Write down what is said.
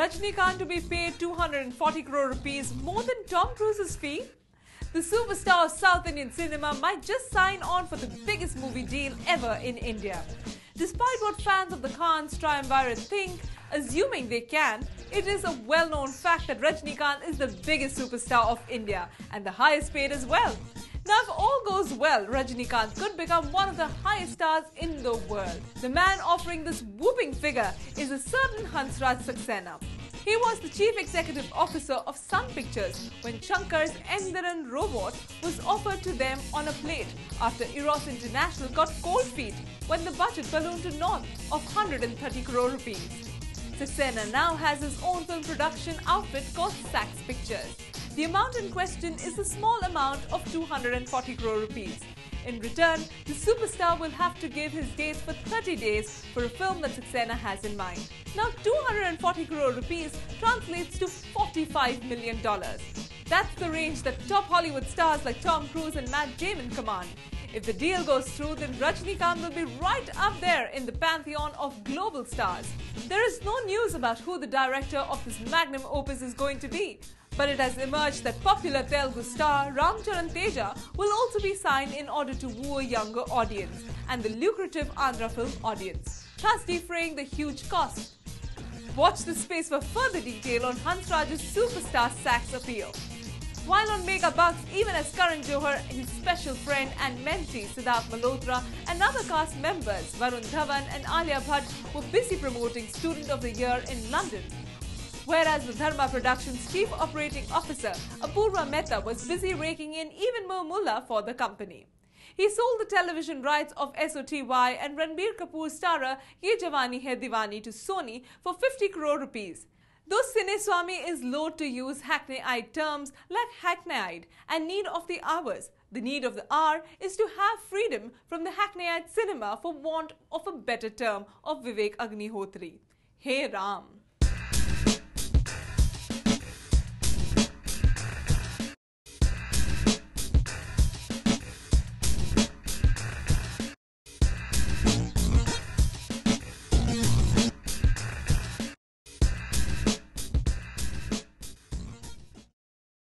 Rajinikanth to be paid 240 crore rupees, more than Tom Cruise's fee? The superstar of South Indian cinema might just sign on for the biggest movie deal ever in India. Despite what fans of the Khan's triumvirate think, assuming they can, it is a well-known fact that Rajinikanth is the biggest superstar of India and the highest paid as well. Now, if all goes well, Rajinikanth could become one of the highest stars in the world. The man offering this whooping figure is a certain Hansraj Saxena. He was the chief executive officer of Sun Pictures when Shankar's Endiran robot was offered to them on a plate after Eros International got cold feet when the budget ballooned to north of 130 crore rupees. Saxena now has his own film production outfit called Sax Pictures. The amount in question is a small amount of 240 crore rupees. In return, the superstar will have to give his dates for 30 days for a film that Saxena has in mind. Now, 240 crore rupees translates to $45 million. That's the range that top Hollywood stars like Tom Cruise and Matt Damon command. If the deal goes through, then Rajinikanth will be right up there in the pantheon of global stars. There is no news about who the director of this magnum opus is going to be, but it has emerged that popular Telugu star Ram Charan Teja will also be signed in order to woo a younger audience and the lucrative Andhra film audience, thus defraying the huge cost. Watch this space for further detail on Hansraj's superstar sax appeal. While on Mega Bucks, even as Karan Johar, his special friend and mentee Siddharth Malhotra and other cast members Varun Dhawan and Alia Bhatt were busy promoting Student of the Year in London. Whereas the Dharma Productions Chief Operating Officer Apurva Mehta was busy raking in even more mullah for the company. He sold the television rights of SOTY and Ranbir Kapoor starrer Ye Jawani Hai Diwani to Sony for 50 crore rupees. Though Cineswamy is loath to use hackneyed terms like hackneyed and need of the hours, the need of the hour is to have freedom from the hackneyed cinema for want of a better term of Vivek Agnihotri. Hey Ram!